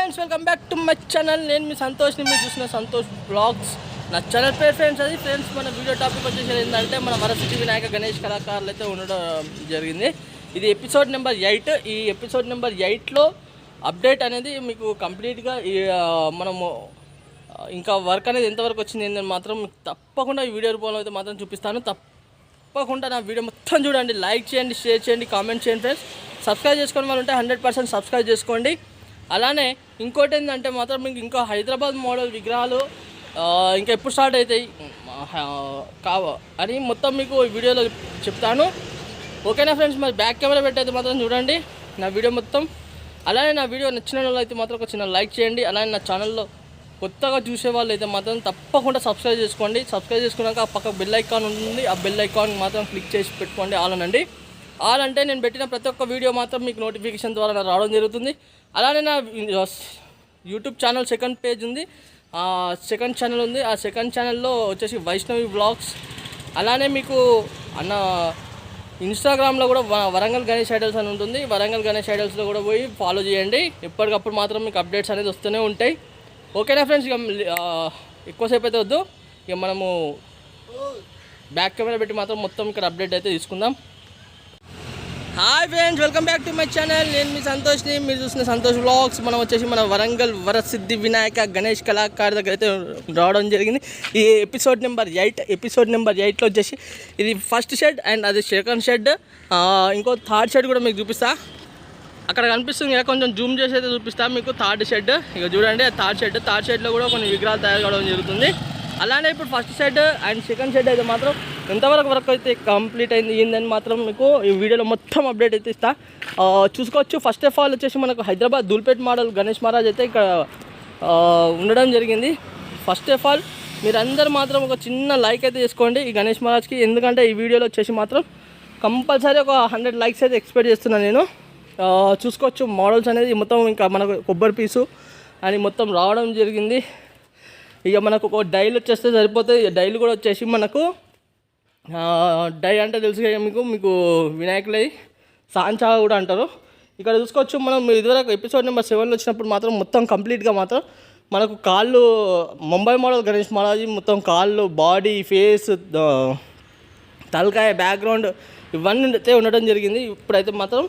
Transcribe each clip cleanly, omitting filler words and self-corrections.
Friends, welcome back to my channel. నేను మీ సంతోష్ని, మీరు చూసిన సంతోష్ బ్లాగ్స్. నా ఛానల్ పేరు ఫ్రెండ్స్ అది. ఫ్రెండ్స్, మన వీడియో టాపిక్ వచ్చేసి ఏంటంటే మన వరసిద్ధి వినాయక గణేష్ కళాకారులు అయితే ఉండడం జరిగింది. ఇది ఎపిసోడ్ నెంబర్ 8. ఈ ఎపిసోడ్ నెంబర్ 8లో అప్డేట్ అనేది మీకు కంప్లీట్గా మనము ఇంకా వర్క్ అనేది ఎంతవరకు వచ్చింది ఏంటని మాత్రం మీకు తప్పకుండా ఈ వీడియో రూపంలో అయితే మాత్రం చూపిస్తాను. తప్పకుండా నా వీడియో మొత్తం చూడండి, లైక్ చేయండి, షేర్ చేయండి, కామెంట్ చేయండి. ఫ్రెండ్స్, సబ్స్క్రైబ్ చేసుకుని వాళ్ళు ఉంటే 100% సబ్స్క్రైబ్ చేసుకోండి. అలానే ఇంకోటి ఏంటంటే మాత్రం మీకు ఇంకా హైదరాబాద్ మోడల్ విగ్రహాలు ఇంకా ఎప్పుడు స్టార్ట్ అవుతాయి అని మొత్తం మీకు ఈ వీడియోలో చెప్తాను. ఓకేనా ఫ్రెండ్స్? మరి బ్యాక్ కెమెరా పెట్టయితే మాత్రం చూడండి నా వీడియో మొత్తం. అలానే నా వీడియో నచ్చిన వాళ్ళు అయితే మాత్రం ఒక చిన్న లైక్ చేయండి. అలానే నా ఛానల్లో కొత్తగా చూసే వాళ్ళు అయితే మాత్రం తప్పకుండా సబ్స్క్రైబ్ చేసుకోండి. సబ్స్క్రైబ్ చేసుకున్నాక ఆ పక్క బెల్ ఐకాన్ ఉంటుంది, ఆ బెల్ ఐకాన్ మాత్రం క్లిక్ చేసి పెట్టుకోండి. ఆలనండి. ఆల్ అంటే నేను పెట్టిన ప్రతి ఒక్క వీడియో మాత్రం మీకు నోటిఫికేషన్ ద్వారా రావడం జరుగుతుంది. అలానే నా యూట్యూబ్ ఛానల్ సెకండ్ పేజ్ ఉంది, సెకండ్ ఛానల్ ఉంది. ఆ సెకండ్ ఛానల్లో వచ్చేసి వైష్ణవి వ్లాగ్స్. అలానే మీకు అన్న ఇన్స్టాగ్రామ్లో కూడా వరంగల్ గణేష్ ఐడల్స్ అని ఉంటుంది. వరంగల్ గణేష్ ఐడల్స్లో కూడా పోయి ఫాలో చేయండి. ఎప్పటికప్పుడు మాత్రం మీకు అప్డేట్స్ అనేది వస్తూనే ఉంటాయి. ఓకేనా ఫ్రెండ్స్? ఇక ఎక్కువసేపు అయితే వద్దు, ఇక మనము బ్యాక్ కెమెరా పెట్టి మాత్రం మొత్తం ఇక్కడ అప్డేట్ అయితే తీసుకుందాం. Hi friends, welcome back to my channel. నేను మీ సంతోష్ని, మీరు చూసిన సంతోష్ వ్లాగ్స్. మనం వచ్చేసి మన వరంగల్ వరసిద్ధి వినాయక గణేష్ కళాకారు దగ్గర అయితే రావడం జరిగింది. ఈ ఎపిసోడ్ నెంబర్ 8. ఎపిసోడ్ నెంబర్ 8లో వచ్చేసి ఇది ఫస్ట్ షెడ్ అండ్ అది సెకండ్ షెడ్. ఇంకో థర్డ్ షెడ్ కూడా మీకు చూపిస్తా. అక్కడ కనిపిస్తుంది కదా, కొంచెం జూమ్ చేసి అయితే చూపిస్తా మీకు థర్డ్ షెడ్. ఇక చూడండి, థర్డ్ షెడ్లో కూడా కొన్ని విగ్రహాలు తయారు కావడం జరుగుతుంది. అలానే ఇప్పుడు first shed and second shed అయితే మాత్రం ఎంతవరకు వర్క్ అయితే కంప్లీట్ అయింది ఏందని మాత్రం మీకు ఈ వీడియోలో మొత్తం అప్డేట్ అయితే ఇస్తా. చూసుకోవచ్చు. ఫస్ట్ ఆఫ్ ఆల్ వచ్చేసి మనకు హైదరాబాద్ దూల్పేట్ మోడల్ గణేష్ మహారాజ్ అయితే ఇక్కడ ఉండడం జరిగింది. ఫస్ట్ ఆఫ్ ఆల్ మీరందరూ మాత్రం ఒక చిన్న లైక్ అయితే చేసుకోండి ఈ గణేష్ మహారాజ్కి. ఎందుకంటే ఈ వీడియోలో వచ్చేసి మాత్రం కంపల్సరీ ఒక 100 లైక్స్ అయితే ఎక్స్పెక్ట్ చేస్తున్నాను నేను. చూసుకోవచ్చు మోడల్స్ అనేది మొత్తం ఇంకా మనకు కొబ్బరి పీసు అని మొత్తం రావడం జరిగింది. ఇక మనకు ఒక డైల్ వచ్చేస్తే సరిపోతుంది. డైల్ కూడా వచ్చేసి మనకు డై అంటే తెలుసు మీకు వినాయకులై సాంచా కూడా అంటారు. ఇక్కడ చూసుకోవచ్చు మనం ఇదివరకు ఎపిసోడ్ నెంబర్ 7లో వచ్చినప్పుడు మాత్రం మొత్తం కంప్లీట్గా మాత్రం మనకు కాళ్ళు ముంబై మోడల్ గణేష్ మహారాజ్ మొత్తం కాళ్ళు, బాడీ, ఫేస్, తలకాయ, బ్యాక్గ్రౌండ్ ఇవన్నీ అయితే ఉండడం జరిగింది. ఇప్పుడైతే మాత్రం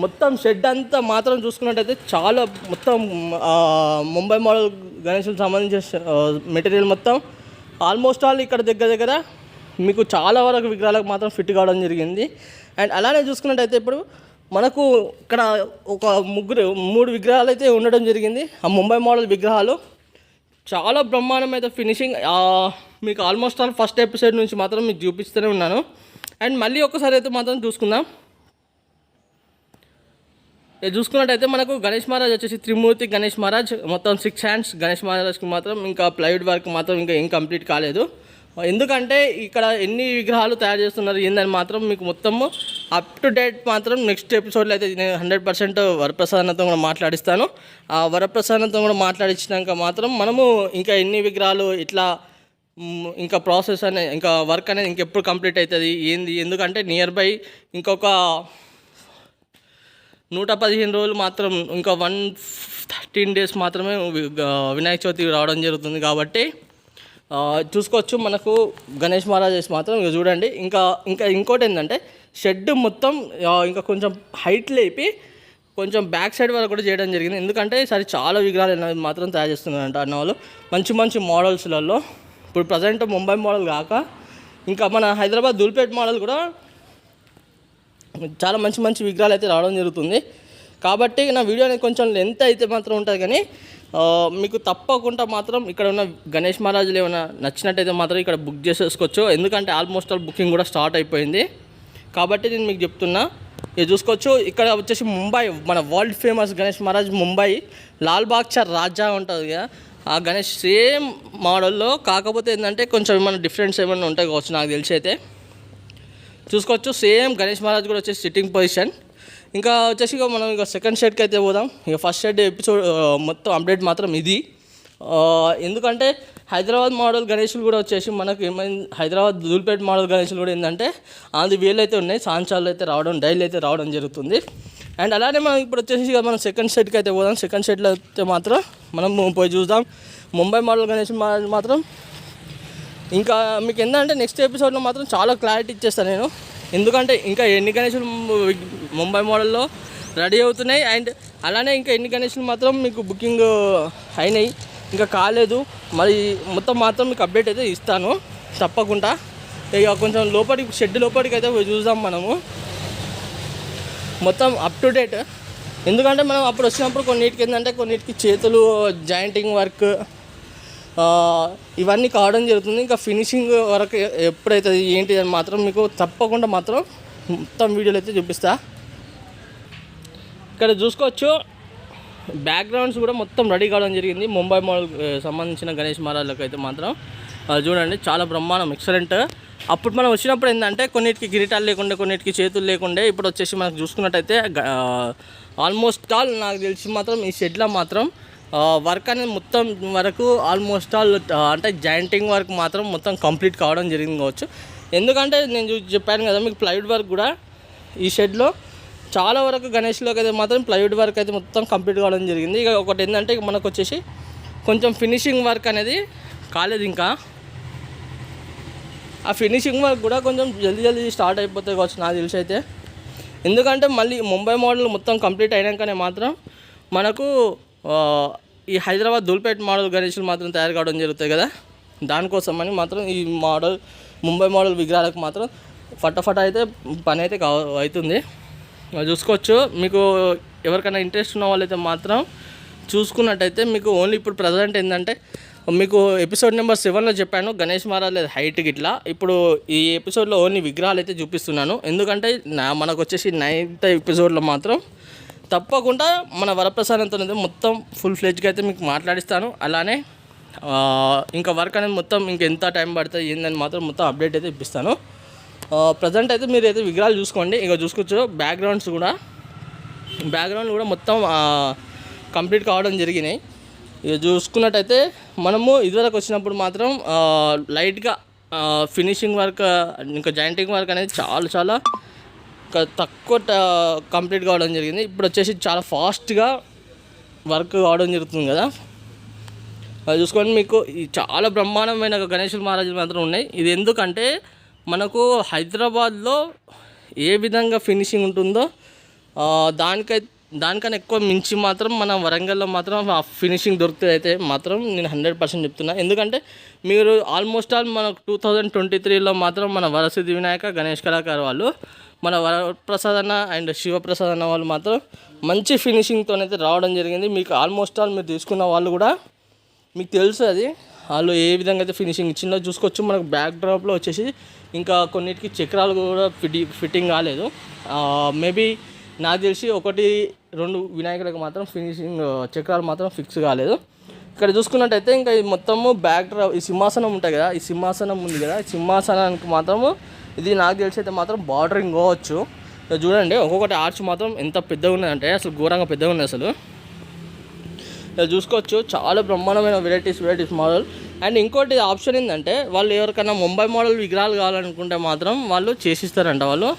మొత్తం షెడ్ అంతా మాత్రం చూసుకున్నట్టయితే చాలా మొత్తం ముంబై మోడల్ గణేష్కి సంబంధించిన మెటీరియల్ మొత్తం ఆల్మోస్ట్ ఆల్ ఇక్కడ దగ్గర మీకు చాలా వరకు విగ్రహాలకు మాత్రం ఫిట్ కావడం జరిగింది. అండ్ అలానే చూసుకున్నట్టయితే ఇప్పుడు మనకు ఇక్కడ ఒక 3 విగ్రహాలు అయితే ఉండడం జరిగింది. ఆ ముంబై మోడల్ విగ్రహాలు చాలా బ్రహ్మాండం అయితే ఫినిషింగ్ మీకు ఆల్మోస్ట్ ఆల్ ఫస్ట్ ఎపిసోడ్ నుంచి మాత్రం మీకు చూపిస్తూనే ఉన్నాను. అండ్ మళ్ళీ ఒకసారి అయితే మాత్రం చూసుకుందాం. చూసుకున్నట్టయితే మనకు గణేష్ మహారాజ్ వచ్చేసి త్రిమూర్తి గణేష్ మహారాజ్ మొత్తం 6 హ్యాండ్స్ గణేష్ మహారాజ్కి మాత్రం ఇంకా ప్లైవుడ్ వర్క్ మాత్రం ఇంకా ఏం కంప్లీట్ కాలేదు. ఎందుకంటే ఇక్కడ ఎన్ని విగ్రహాలు తయారు చేస్తున్నారు ఏందని మాత్రం మీకు మొత్తము అప్ టు డేట్ మాత్రం నెక్స్ట్ ఎపిసోడ్లో అయితే నేను 100% వరప్రసాదనతో కూడా మాట్లాడిస్తాను. ఆ వరప్రసాదనతో కూడా మాట్లాడించినాక మాత్రం మనము ఇంకా ఎన్ని విగ్రహాలు ఇట్లా ఇంకా ప్రాసెస్ అనేది ఇంకా వర్క్ అనేది ఇంకెప్పుడు కంప్లీట్ అవుతుంది ఏంది, ఎందుకంటే నియర్ బై ఇంకొక 115 రోజులు మాత్రం ఇంకా 113 డేస్ మాత్రమే వినాయక చవితి రావడం జరుగుతుంది. కాబట్టి చూసుకోవచ్చు మనకు గణేష్ మహారాజ్ మాత్రం ఇక చూడండి. ఇంకోటి ఏంటంటే షెడ్ మొత్తం ఇంకా కొంచెం హైట్ లేపి కొంచెం బ్యాక్ సైడ్ వరకు కూడా చేయడం జరిగింది. ఎందుకంటే ఈసారి చాలా విగ్రహాలు అనేది మాత్రం తయారు చేస్తున్నారంట అన్న వాళ్ళు మంచి మోడల్స్లలో. ఇప్పుడు ప్రజెంట్ ముంబై మోడల్ కాక ఇంకా మన హైదరాబాద్ దూల్పేట్ మోడల్ కూడా చాలా మంచి విగ్రహాలు అయితే రావడం జరుగుతుంది. కాబట్టి నా వీడియో అనేది కొంచెం లెంత్ అయితే మాత్రం ఉంటుంది, కానీ మీకు తప్పకుండా మాత్రం ఇక్కడ ఉన్న గణేష్ మహారాజులు ఏమైనా నచ్చినట్టయితే మాత్రం ఇక్కడ బుక్ చేసేసుకోవచ్చు. ఎందుకంటే ఆల్మోస్ట్ ఆల్ బుకింగ్ కూడా స్టార్ట్ అయిపోయింది. కాబట్టి నేను మీకు చెప్తున్నా, ఇది చూసుకోవచ్చు. ఇక్కడ వచ్చేసి ముంబై మన వరల్డ్ ఫేమస్ గణేష్ మహారాజ్ ముంబై లాల్బాగ్ రాజా ఉంటుంది కదా, ఆ గణేష్ సేమ్ మోడల్లో. కాకపోతే ఏంటంటే కొంచెం ఏమైనా డిఫరెన్స్ ఏమైనా ఉంటాయి కావచ్చు నాకు తెలిసి అయితే. చూసుకోవచ్చు సేమ్ గణేష్ మహారాజ్ కూడా వచ్చేసి సిట్టింగ్ పొజిషన్. ఇంకా వచ్చేసి మనం ఇక సెకండ్ షెడ్కి అయితే పోదాం. ఇక ఫస్ట్ షెడ్ ఎపిసోడ్ మొత్తం అప్డేట్ మాత్రం ఇది. ఎందుకంటే హైదరాబాద్ మోడల్ గణేషులు కూడా వచ్చేసి మనకు ఏమైంది, హైదరాబాద్ దూల్పేట్ మోడల్ గణేషులు కూడా ఏంటంటే అది వేలు అయితే ఉన్నాయి, సాంచాలు అయితే రావడం, డైలు అయితే రావడం జరుగుతుంది. అండ్ అలానే మనం ఇప్పుడు వచ్చేసి మనం సెకండ్ సెట్కి అయితే పోదాం. సెకండ్ సెట్లో అయితే మాత్రం మనం పోయి చూద్దాం ముంబై మోడల్ గణేష్ మాత్రం. ఇంకా మీకు ఏంటంటే నెక్స్ట్ ఎపిసోడ్లో మాత్రం చాలా క్లారిటీ ఇచ్చేస్తాను నేను, ఎందుకంటే ఇంకా ఎన్ని గణేషులు ముంబై మోడల్లో రెడీ అవుతున్నాయి అండ్ అలానే ఇంకా ఎన్ని గణేషులు మాత్రం మీకు బుకింగ్ అయినాయి ఇంకా కాలేదు, మరి మొత్తం మాత్రం మీకు అప్డేట్ అయితే ఇస్తాను తప్పకుండా. ఇక కొంచెం లోపలికి షెడ్ లోపలికి అయితే చూద్దాం మనము మొత్తం అప్ టు డేట్. ఎందుకంటే మనం అప్పుడు వచ్చినప్పుడు కొన్నిటికి ఏంటంటే కొన్నిటికి చేతులు జాయింటింగ్ వర్క్ ఇవన్నీ కావడం జరుగుతుంది. ఇంకా ఫినిషింగ్ వరకు ఎప్పుడైతే ఏంటి అని మాత్రం మీకు తప్పకుండా మాత్రం మొత్తం వీడియోలు అయితే చూపిస్తా. ఇక్కడ చూసుకోవచ్చు బ్యాక్గ్రౌండ్స్ కూడా మొత్తం రెడీ కావడం జరిగింది ముంబై మోడల్ సంబంధించిన గణేష్ మహారాజ్లకు అయితే మాత్రం చూడండి చాలా బ్రహ్మాండం ఎక్సలెంట్. అప్పుడు మనం వచ్చినప్పుడు ఏంటంటే కొన్నిటికి కిరీటాలు లేకుండే కొన్నిటికి చేతులు లేకుండే, ఇప్పుడు వచ్చేసి మనకు చూసుకున్నట్టయితే ఆల్మోస్ట్ ఆల్ నాకు తెలిసి మాత్రం ఈ షెడ్లో మాత్రం వర్క్ అనేది మొత్తం వరకు ఆల్మోస్ట్ ఆల్ అంటే జాయింటింగ్ వర్క్ మాత్రం మొత్తం కంప్లీట్ కావడం జరిగింది కావచ్చు. ఎందుకంటే నేను చెప్పాను కదా మీకు ప్లైవుడ్ వర్క్ కూడా ఈ షెడ్లో చాలా వరకు గణేష్లోకి అయితే మాత్రం ప్లైవుడ్ వర్క్ అయితే మొత్తం కంప్లీట్ కావడం జరిగింది. ఇక ఒకటి ఏంటంటే మనకు వచ్చేసి కొంచెం ఫినిషింగ్ వర్క్ అనేది కాలేదు, ఇంకా ఆ ఫినిషింగ్ వర్క్ కూడా కొంచెం జల్దీ స్టార్ట్ అయిపోతాయి కావచ్చు నాకు తెలిసి అయితే. ఎందుకంటే మళ్ళీ ముంబై మోడల్ మొత్తం కంప్లీట్ అయినాకనే మాత్రం మనకు ఈ హైదరాబాద్ ధూల్పేట్ మోడల్ గణేషులు మాత్రం తయారు కావడం జరుగుతాయి కదా, దానికోసమని మాత్రం ఈ మోడల్ ముంబై మోడల్ విగ్రహాలకు మాత్రం ఫటాఫట అయితే పని అయితే అవుతుంది. చూసుకోవచ్చు మీకు ఎవరికైనా ఇంట్రెస్ట్ ఉన్న వాళ్ళైతే మాత్రం చూసుకున్నట్టయితే మీకు ఓన్లీ ఇప్పుడు ప్రజెంట్ ఏంటంటే మీకు ఎపిసోడ్ నెంబర్ 7లో చెప్పాను గణేష్ మహారాజ్ లేదు హైట్ గిట్లా, ఇప్పుడు ఈ ఎపిసోడ్లో ఓన్లీ విగ్రహాలు అయితే చూపిస్తున్నాను. ఎందుకంటే మనకు వచ్చేసి 9th ఎపిసోడ్లో మాత్రం తప్పకుండా మన వరప్రసాదంతో మొత్తం ఫుల్ ఫ్లెడ్జ్గా అయితే మీకు మాట్లాడిస్తాను. అలానే ఇంకా వర్క్ అనేది మొత్తం ఇంకెంత టైం పడుతుంది ఏందని మాత్రం మొత్తం అప్డేట్ అయితే ఇప్పిస్తాను. ప్రజెంట్ అయితే మీరు అయితే విగ్రహాలు చూసుకోండి. ఇక చూసుకోవచ్చు బ్యాక్గ్రౌండ్ కూడా మొత్తం కంప్లీట్ కావడం జరిగినాయి. ఇక చూసుకున్నట్టయితే మనము ఇదివరకు వచ్చినప్పుడు మాత్రం లైట్గా ఫినిషింగ్ వర్క్ ఇంకా జాయింటింగ్ వర్క్ అనేది చాలా తక్కువ కంప్లీట్ కావడం జరిగింది. ఇప్పుడు వచ్చేసి చాలా ఫాస్ట్గా వర్క్ కావడం జరుగుతుంది కదా, అది చూసుకోండి. మీకు చాలా బ్రహ్మాండమైన గణేష్ మహారాజులు మాత్రం ఉన్నాయి. ఇది ఎందుకంటే మనకు హైదరాబాద్లో ఏ విధంగా ఫినిషింగ్ ఉంటుందో దానికన్నా ఎక్కువ మించి మాత్రం మన వరంగల్లో మాత్రం ఆ ఫినిషింగ్ దొరుకుతుంది అయితే మాత్రం నేను 100% చెప్తున్నా. ఎందుకంటే మీరు ఆల్మోస్ట్ ఆల్ మనకు 2023లో మాత్రం మన వరసిద్ధి వినాయక గణేష్ కళాకారు వాళ్ళు మన వరప్రసాద్ అన్న అండ్ శివప్రసాద్ అన్న వాళ్ళు మాత్రం మంచి ఫినిషింగ్తో అయితే రావడం జరిగింది. మీకు ఆల్మోస్ట్ ఆల్ మీరు తీసుకున్న వాళ్ళు కూడా మీకు తెలుసు అది వాళ్ళు ఏ విధంగా అయితే ఫినిషింగ్ ఇచ్చిందో చూసుకోవచ్చు. మనకు బ్యాక్ డ్రాప్లో వచ్చేసి ఇంకా కొన్నిటికి చక్రాలు కూడా ఫిట్టింగ్ కాలేదు. మేబీ నాకు తెలిసి 1-2 వినాయకులకు మాత్రం ఫినిషింగ్ చక్రాలు మాత్రం ఫిక్స్ కాలేదు. ఇక్కడ చూసుకున్నట్టయితే ఇంకా ఇది మొత్తము బ్యాక్ డ్రాప్ ఈ సింహాసనం ఉంటుంది కదా, ఈ సింహాసనం ఉంది కదా, ఈ సింహాసనానికి మాత్రము ఇది నాకు తెలిసి అయితే మాత్రం బార్డరింగ్ కావచ్చు. చూడండి ఒక్కొక్కటి ఆర్చ్ మాత్రం ఎంత పెద్దగా ఉన్నదంటే అసలు ఘోరంగా పెద్దగా ఉంది అసలు. చూసుకోవచ్చు చాలా బ్రహ్మాండమైన వెరైటీస్ మోడల్. అండ్ ఇంకోటి ఆప్షన్ ఏంటంటే వాళ్ళు ఎవరికైనా ముంబై మోడల్ విగ్రహాలు కావాలనుకుంటే మాత్రం వాళ్ళు చేసిస్తారంట వాళ్ళు.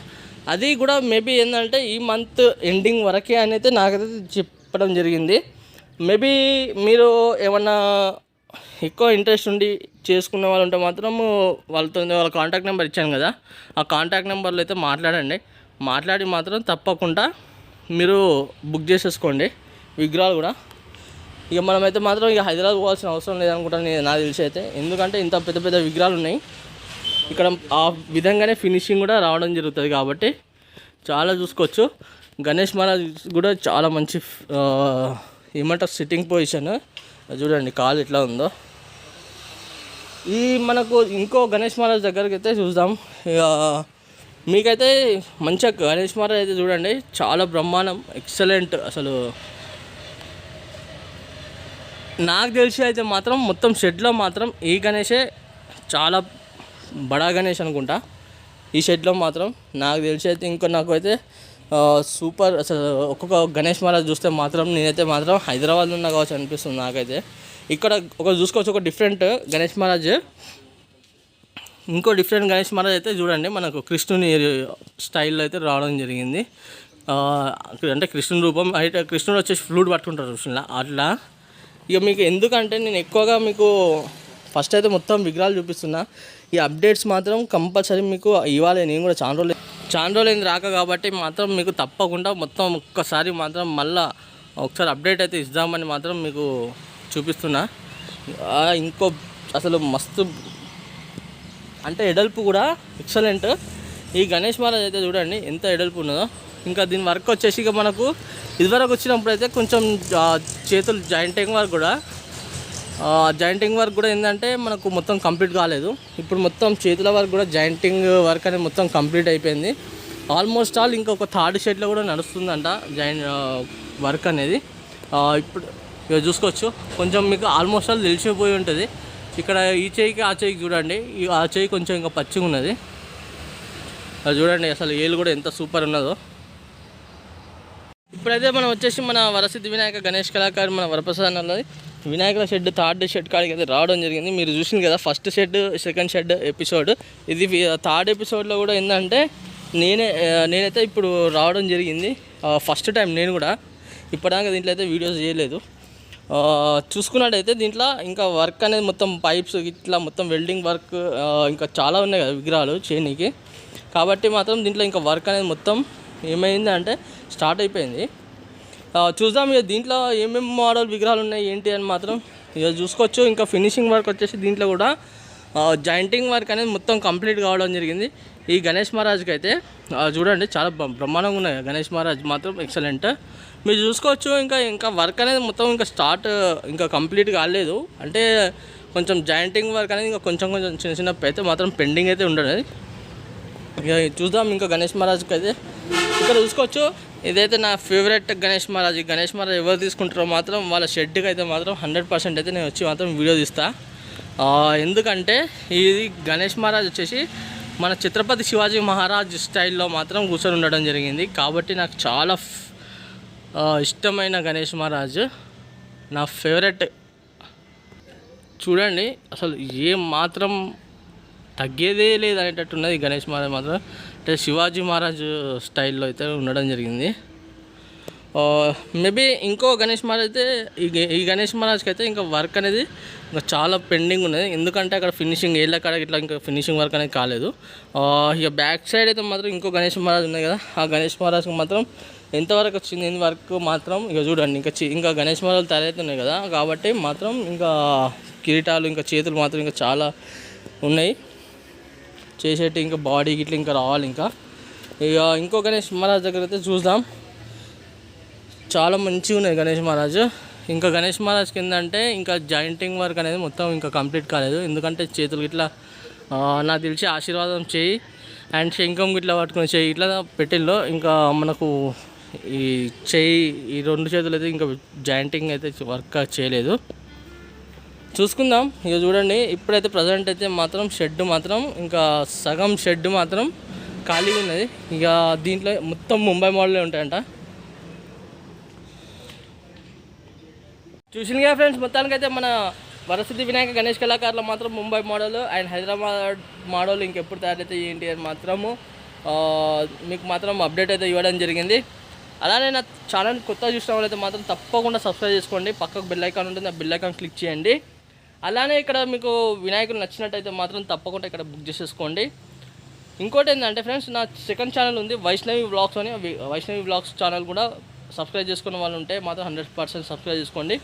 అది కూడా మేబీ ఏంటంటే ఈ మంత్ ఎండింగ్ వరకే అని అయితే నాకైతే చెప్పడం జరిగింది. మేబీ మీరు ఏమన్నా ఎక్కువ ఇంట్రెస్ట్ ఉండి చేసుకునే వాళ్ళు ఉంటే మాత్రం వాళ్ళ కాంటాక్ట్ నెంబర్ ఇచ్చాను కదా, ఆ కాంటాక్ట్ నెంబర్లో అయితే మాట్లాడి మాత్రం తప్పకుండా మీరు బుక్ చేసేసుకోండి విగ్రహాలు కూడా. ఇక మనమైతే మాత్రం ఇక హైదరాబాద్ పోవాల్సిన అవసరం లేదనుకుంటాను నాకు తెలిసి అయితే, ఎందుకంటే ఇంత పెద్ద విగ్రహాలు ఉన్నాయి ఇక్కడ, ఆ విధంగానే ఫినిషింగ్ కూడా రావడం జరుగుతుంది కాబట్టి చాలా చూసుకోవచ్చు. గణేష్ మహారాజ్ కూడా చాలా మంచి ఏమంటారు సిట్టింగ్ పొజిషన్ చూడండి, కాలు ఎట్లా ఉందో. ఈ మనకు ఇంకో గణేష్ మహారాజ్ దగ్గరికి అయితే చూద్దాం. మీకైతే మంచిగా గణేష్ మహారాజ్ అయితే చూడండి చాలా బ్రహ్మాండం ఎక్సలెంట్. అసలు నాకు తెలిసి అయితే మాత్రం మొత్తం షెడ్లో మాత్రం ఈ గణేషే చాలా బడా గణేష్ అనుకుంటా ఈ షెడ్లో మాత్రం. నాకు తెలిసి అయితే ఇంకో నాకు అయితే సూపర్ అసలు ఒక్కొక్క గణేష్ మహారాజ్ చూస్తే మాత్రం నేనైతే మాత్రం హైదరాబాద్లో ఉన్నా కావచ్చు అనిపిస్తుంది నాకైతే. ఇక్కడ చూసుకోవచ్చు ఒక డిఫరెంట్ గణేష్ మహారాజ్, ఇంకో డిఫరెంట్ గణేష్ మహారాజ్ అయితే చూడండి మనకు కృష్ణుని స్టైల్లో అయితే రావడం జరిగింది. అంటే కృష్ణుని రూపం అయితే కృష్ణుడు వచ్చేసి ఫ్లూట్ పట్టుకుంటారు చూసినా అట్లా. ఇక మీకు ఎందుకంటే నేను ఎక్కువగా మీకు ఫస్ట్ అయితే మొత్తం విగ్రహాలు చూపిస్తున్నా. ఈ అప్డేట్స్ మాత్రం కంపల్సరీ మీకు ఇవ్వాలి. నేను కూడా చాలా రోజులు రాక కాబట్టి మాత్రం మీకు తప్పకుండా మొత్తం ఒక్కసారి మాత్రం మళ్ళీ ఒకసారి అప్డేట్ అయితే ఇద్దామని మాత్రం మీకు చూపిస్తున్నా. ఇంకో అసలు మస్తు అంటే ఎడల్పు కూడా ఎక్సలెంట్. ఈ గణేష్ మహారాజ్ అయితే చూడండి ఎంత ఎడల్పు ఉన్నదో. ఇంకా దీని వర్క్ వచ్చేసి ఇక మనకు ఇదివరకు వచ్చినప్పుడు అయితే కొంచెం చేతులు జాయింటింగ్ వర్క్ కూడా ఏంటంటే మనకు మొత్తం కంప్లీట్ కాలేదు. ఇప్పుడు మొత్తం చేతుల వర్క్ కూడా జాయింటింగ్ వర్క్ అనేది మొత్తం కంప్లీట్ అయిపోయింది. ఆల్మోస్ట్ ఆల్ ఇంకొక థర్డ్ షెడ్లో కూడా నడుస్తుందంట వర్క్ అనేది. ఇప్పుడు ఇక చూసుకోవచ్చు కొంచెం మీకు ఆల్మోస్ట్ ఆల్ తెలిసిపోయి ఉంటుంది. ఇక్కడ ఈ చేయికి ఆ చేయికి చూడండి, ఆ చేయి కొంచెం ఇంకా పచ్చిగా ఉన్నది. అది చూడండి అసలు ఏళ్ళు కూడా ఎంత సూపర్ ఉన్నదో. ఇప్పుడైతే మనం వచ్చేసి మన వరసిద్ధి వినాయక గణేష్ కళాకారు మన వరప్రసాద్ అన్నది వినాయకుల షెడ్ థర్డ్ షెడ్ కాడికి అయితే రావడం జరిగింది. మీరు చూసింది కదా first shed second shed episode. ఇది థర్డ్ ఎపిసోడ్లో కూడా ఏంటంటే నేనైతే ఇప్పుడు రావడం జరిగింది. ఫస్ట్ టైం నేను కూడా ఇప్పటిదాకా దీంట్లో అయితే వీడియోస్ చేయలేదు. చూసుకున్నట్టయితే దీంట్లో ఇంకా వర్క్ అనేది మొత్తం పైప్స్ ఇట్లా మొత్తం వెల్డింగ్ వర్క్ ఇంకా చాలా ఉన్నాయి కదా విగ్రహాలు చేయనీకి. కాబట్టి మాత్రం దీంట్లో ఇంకా వర్క్ అనేది మొత్తం ఏమైందంటే స్టార్ట్ అయిపోయింది. చూద్దాం ఇక దీంట్లో ఏమేమి మోడల్ విగ్రహాలు ఉన్నాయి ఏంటి అని మాత్రం ఇక చూసుకోవచ్చు. ఇంకా ఫినిషింగ్ వర్క్ వచ్చేసి దీంట్లో కూడా జాయింటింగ్ వర్క్ అనేది మొత్తం కంప్లీట్ కావడం జరిగింది. ఈ గణేష్ మహారాజ్కి అయితే చూడండి చాలా బ్రహ్మాండంగా ఉన్నాయి. గణేష్ మహారాజ్ మాత్రం ఎక్సలెంట్. మీరు చూసుకోవచ్చు. ఇంకా వర్క్ అనేది మొత్తం ఇంకా కంప్లీట్ కాలేదు. అంటే కొంచెం జాయింటింగ్ వర్క్ అనేది ఇంకా కొంచెం చిన్న అయితే మాత్రం పెండింగ్ అయితే ఉండదు. ఇక చూద్దాం ఇంకా గణేష్ మహారాజ్కి అయితే ఇక్కడ చూసుకోవచ్చు. ఇదైతే నా ఫేవరెట్ గణేష్ మహారాజ్. ఈ గణేష్ మహారాజ్ ఎవరు తీసుకుంటారో మాత్రం వాళ్ళ షెడ్కి అయితే మాత్రం 100% అయితే నేను వచ్చి మాత్రం వీడియో తీస్తా. ఎందుకంటే ఇది గణేష్ మహారాజ్ వచ్చేసి మన ఛత్రపతి శివాజీ మహారాజ్ స్టైల్లో మాత్రం కూర్చొని ఉండడం జరిగింది. కాబట్టి నాకు చాలా ఇష్టమైన గణేష్ మహారాజ్ నా ఫేవరెట్. చూడండి అసలు ఏం మాత్రం తగ్గేదే లేదు అనేటట్టున్నది గణేష్ మహారాజ్ మాత్రం. అంటే శివాజీ మహారాజ్ స్టైల్లో అయితే ఉండడం జరిగింది. మేబీ ఇంకో గణేష్ మహారాజ్ అయితే ఈ గణేష్ మహారాజ్కి అయితే ఇంకా వర్క్ అనేది ఇంకా చాలా పెండింగ్ ఉన్నది. ఎందుకంటే అక్కడ ఫినిషింగ్ ఏళ్ళ కాడ ఇట్లా ఇంకా ఫినిషింగ్ వర్క్ అనేది కాలేదు. ఇక బ్యాక్ సైడ్ అయితే మాత్రం ఇంకో గణేష్ మహారాజ్ ఉన్నాయి కదా, ఆ గణేష్ మహారాజ్కి మాత్రం ఎంతవరకు వచ్చింది వర్క్ మాత్రం ఇక చూడండి. ఇంకా గణేష్ మహారాజ్ తయారవుతున్నాయి కదా, కాబట్టి మాత్రం ఇంకా కిరీటాలు ఇంకా చేతులు మాత్రం ఇంకా చాలా ఉన్నాయి చేసేటి. ఇంకా బాడీ గిట్ల ఇంకా రావాలి. ఇక ఇంకో గణేష్ మహారాజ్ దగ్గర అయితే చూద్దాం. చాలా మంచిగా ఉన్నాయి గణేష్ మహారాజ్. ఇంకా గణేష్ మహారాజ్కి ఏంటంటే ఇంకా జాయింటింగ్ వర్క్ అనేది మొత్తం ఇంకా కంప్లీట్ కాలేదు. ఎందుకంటే చేతులు ఇట్లా నాకు తెలిసి ఆశీర్వాదం చేయి అండ్ శంఖం ఇట్లా పట్టుకుని చేయి ఇట్లా పెట్టిల్లో. ఇంకా మనకు ఈ చేయి ఈ రెండు చేతులు అయితే ఇంకా జాయింటింగ్ అయితే వర్క్ చేయలేదు. చూసుకుందాం. ఇక చూడండి ఇప్పుడైతే ప్రజెంట్ అయితే మాత్రం షెడ్ మాత్రం ఇంకా సగం షెడ్ మాత్రం ఖాళీగా ఉన్నది. ఇక దీంట్లో మొత్తం ముంబై మోడలే ఉంటాయంట. చూసిందిగా ఫ్రెండ్స్, మొత్తానికైతే మన వరసిద్ధి వినాయక గణేష్ కళాకారులు మాత్రం Mumbai model and Hyderabad model ఇంకెప్పుడు తయారైతే ఏంటి అని మాత్రము మీకు మాత్రం అప్డేట్ అయితే ఇవ్వడం జరిగింది. అలానే నా ఛానల్ కొత్తగా చూసిన వాళ్ళైతే మాత్రం తప్పకుండా సబ్స్క్రైబ్ చేసుకోండి. పక్కకు బెల్ ఐకాన్ ఉంటుంది, ఆ బెల్ ఐకాన్ క్లిక్ చేయండి. అలానే ఇక్కడ మీకు వినాయకుడు నచ్చినట్టయితే మాత్రం తప్పకుండా ఇక్కడ బుక్ చేసేసుకోండి. ఇంకోటి ఏంటంటే ఫ్రెండ్స్, నా సెకండ్ ఛానల్ ఉంది వైష్ణవి వ్లాగ్స్ అని. వైష్ణవి వ్లాగ్స్ ఛానల్ కూడా సబ్స్క్రైబ్ చేసుకున్న వాళ్ళు ఉంటే మాత్రం 100% సబ్స్క్రైబ్ చేసుకోండి.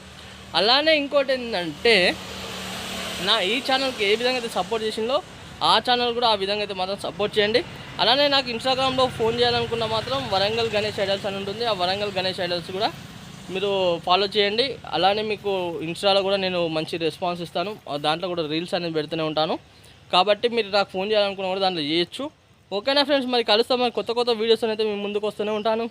అలానే ఇంకోటి ఏంటంటే నా ఈ ఛానల్కి ఏ విధంగా అయితే సపోర్ట్ చేసిందో ఆ ఛానల్ కూడా ఆ విధంగా అయితే మాత్రం సపోర్ట్ చేయండి. అలానే నాకు ఇన్స్టాగ్రామ్లో ఫోన్ చేయాలనుకున్న మాత్రం వరంగల్ గణేష్ ఐడల్స్ అని ఉంటుంది. ఆ వరంగల్ గణేష్ ఐడల్స్ కూడా మీరు ఫాలో చేయండి. అలానే మీకు ఇన్స్టాలో కూడా నేను మంచి రెస్పాన్స్ ఇస్తాను. దాంట్లో కూడా రీల్స్ అనేది పెడుతూనే ఉంటాను. కాబట్టి మీరు నాకు ఫోన్ చేయాలనుకున్నా కూడా దాంట్లో చేయొచ్చు. ఓకేనా ఫ్రెండ్స్, మరి కలుస్తాం. మరి కొత్త వీడియోస్ అయితే మేము ముందుకు వస్తూనే ఉంటాను.